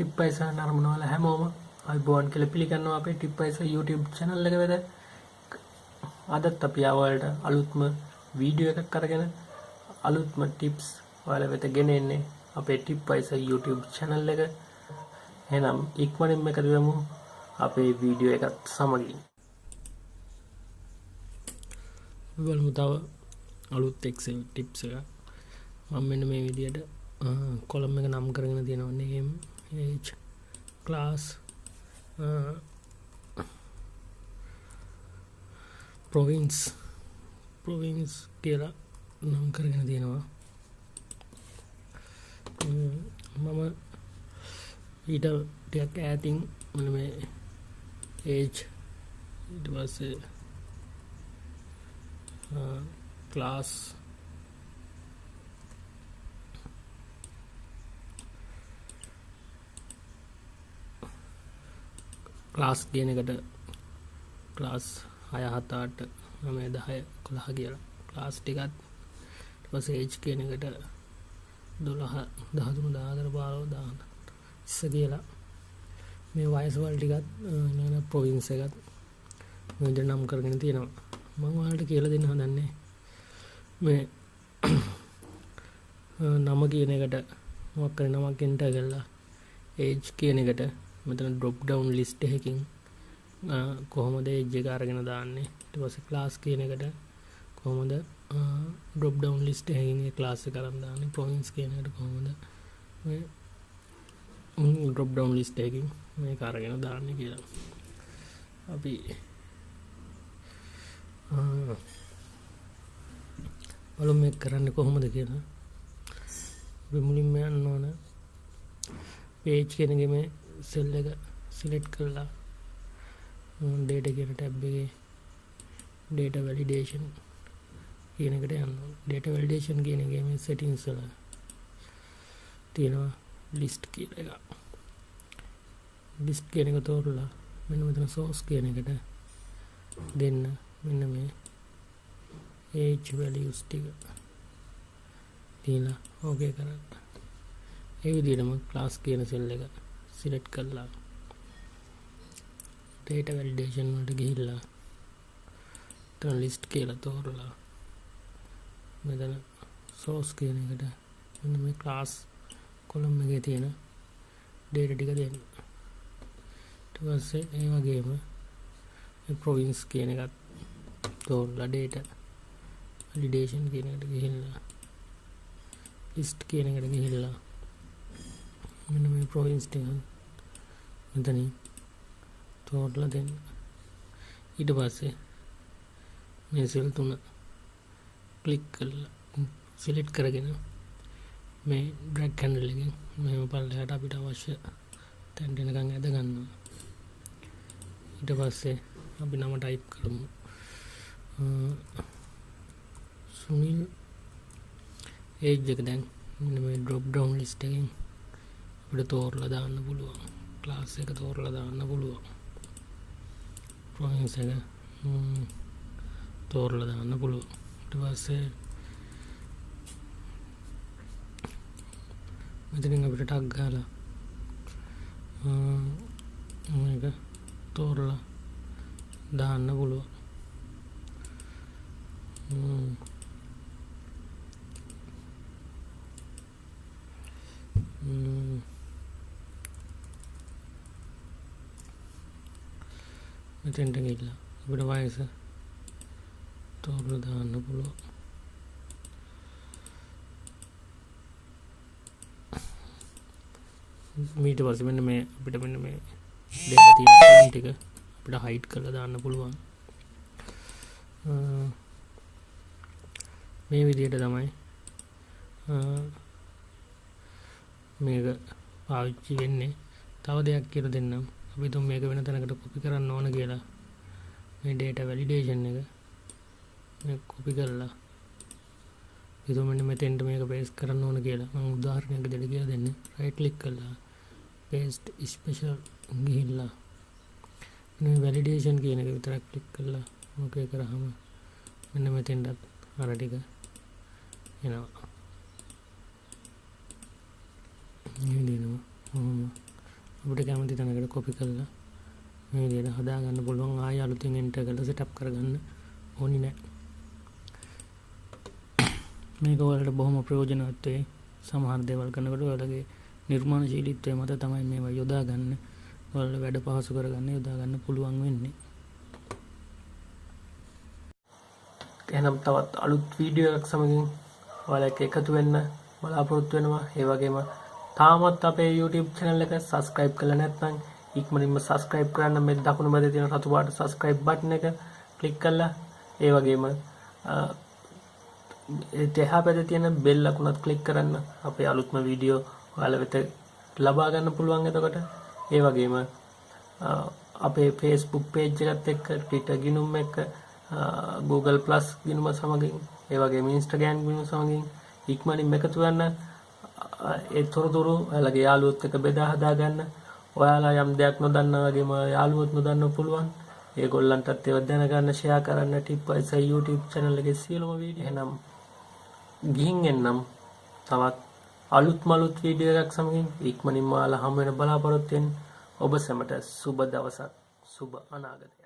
TipVisor නරඹනවල හැමෝම අයිබෝන් කියලා පිළිගන්නවා අපේ TipVisor YouTube channel එක වෙත. අදත් අපි ආවලට අලුත්ම වීඩියෝ එකක් අරගෙන අලුත්ම tips ඔයාලා වෙත ගෙන එන්නේ අපේ TipVisor YouTube channel එක. එහෙනම් ඉක්මනින්ම එකතු වෙමු අපේ වීඩියෝ එකත් සමගින්. බලමු තව අලුත් Excel tips එක. මම මෙන්න මේ විදියට column එක නම් කරගෙන තියෙනවා name age class province කියලා නම් කරගෙන තියෙනවා. මම ඊට ටිකක් ඈතින් මෙන්න මේ age ඊට පස්සේ class කියන එකට class 6 7 8 9 10 11 කියලා class ටිකත් ඊට පස්සේ age කියන එකට 12 13 14 15 16 කියලා මේ වයස වල ටිකත් නේද province එකත් මේ විදිහට නම් කරගෙන තියෙනවා. මම ඔයාලට කියලා දෙන්න හදන්නේ මේ නම කියන එකට මොකක් කරේ නමක් enter කරලා age කියන එකට මෙතන drop down list එකකින් කොහොමද age එක අරගෙන දාන්නේ. ඊට පස්සේ class කියන එකට කොහොමද drop down list එකකින් ඒ class එක අරන් දාන්නේ. province කියන එකට කොහොමද මේ drop down list එකකින් මේක අරගෙන දාන්නේ කියලා. අපි බලමු මේක කරන්නේ කොහොමද කියලා. අපි මුලින්ම යන්න ඕන page කියන එකේ මේ cell එක select කරලා data කියන tab එකේ data validation කියන එකට යන්න ඕන. data validation කියන එකේ මේ settings වල තියෙනවා list කියලා එක. list කියන එක තෝරලා මෙන්න මෙතන source කියන එකට දෙන්න මෙන්න මේ age values ටික තියලා okay කරන්න. ඒ විදිහටම class කියන cell එක select කරලා data validation වලට ගිහිල්ලා තන list කියලා තෝරලා මෙතන source කියන එකට මෙන්න මේ class column එකේ තියෙන data ටික දෙන්න. ඊට පස්සේ ඒ වගේම මේ province කියන එකත් තෝරලා data validation කියන එකට ගිහිල්ලා list කියන එකට ගිහිල්ලා මෙන්න මේ province ටික මෙතනින් තෝරලා දෙන්න. ඊට පස්සේ මේ cell තුන click කරලා select කරගෙන මේ drag handle එකෙන් මෙහෙම පල්ලෙහාට අපිට අවශ්‍ය තැනට එනකන් ඇද ගන්නවා. ඊට පස්සේ අපි නම type කරමු. සුනිල් age එක දැන් මෙන්න මේ drop down list එකෙන් අපිට තෝරලා දාන්න පුළුවන්. class එක තෝරලා දාන්න පුළුවන්. province එක තෝරලා දාන්න පුළුවන්. ඊට පස්සේ මෙතනින් අපිට ටග් ගහලා මේක තෝරලා දාන්න පුළුවන්. මෙතෙන්ට ගිහිල්ලා අපිට වයස තෝරලා දාන්න පුළුවන්. ඊට පස්සේ මෙන්න මේ අපිට මෙන්න මේ data තියෙන ටික අපිට hide කරලා දාන්න පුළුවන්. මේ විදිහට තමයි මේක පාවිච්චි වෙන්නේ. තව දෙයක් කියලා දෙන්නම්. අපි තුන් මේක වෙන තැනකට copy කරන්න ඕන කියලා මේ data validation එක මේක copy කරලා ඉතින් මෙන්න මෙතෙන්ට මේක paste කරන්න ඕන කියලා මම උදාහරණයක් දෙන්න කියලා දෙන්නේ. right click කරලා paste special ගිහිල්ලා මේ validation කියන එක විතරක් click කරලා okay කරාම මෙන්න මෙතෙන්ට අර ටික එනවා. මේ දෙනවා අපිට කැමති තැනකට කොපි කරලා මේ විදිහට හදා ගන්න පුළුවන්. ආයෙ අලුතෙන් එන්ටර් කරලා සෙටප් කරගන්න ඕනේ නැහැ. මේක ඔයාලට බොහොම ප්‍රයෝජනවත් වෙයි. සමහර දේවල් කරනකොට ඔයාලගේ නිර්මාණශීලීත්වය මත තමයි මේවා යොදා ගන්න. ඔයාලට වැඩ පහසු කරගන්න යොදා ගන්න පුළුවන් වෙන්නේ. එහෙනම් තවත් අලුත් වීඩියෝ එකක් සමගින් ඔයාලා එකතු වෙන්න බලාපොරොත්තු වෙනවා. ඒ වගේම තාමත් අපේ YouTube channel එක subscribe කරලා නැත්නම් ඉක්මනින්ම subscribe කරන්න. මේ දකුණු මැදේ තියෙන රතු පාට subscribe button එක click කරලා ඒ වගේම එහා පැත්තේ තියෙන bell ලකුණත් click කරන්න. අපේ අලුත්ම වීඩියෝ ඔයාලා වෙත ලබා ගන්න පුළුවන්. එතකොට ඒ වගේම අපේ Facebook page එකත් එක්ක Twitter ගිණුම් එක්ක Google Plus ගිණුම සමගින් ඒ වගේම Instagram ගිණුම සමගින් ඉක්මනින් එකතු වෙන්න. ඒ තොරතුරු ඔයාලගේ යාළුවොත් එක්ක බෙදා හදා ගන්න. ඔයාලා යම් දෙයක් නොදන්නා වගේම යාළුවොත් නොදන්නව පුළුවන්. ඒගොල්ලන්ටත් ඒව දැනගන්න ෂෙයා කරන්න TipVisor YouTube channel එකේ සියලුම වීඩියෝ. එහෙනම් ගිහින් එන්නම් තවත් අලුත් වීඩියෝ එකක් සමගින් ඉක්මනින්ම ඔයාලා හමු වෙන බලාපොරොත්තු වෙන්න. ඔබ සැමට සුබ දවසක් සුබ අනාගතයක්.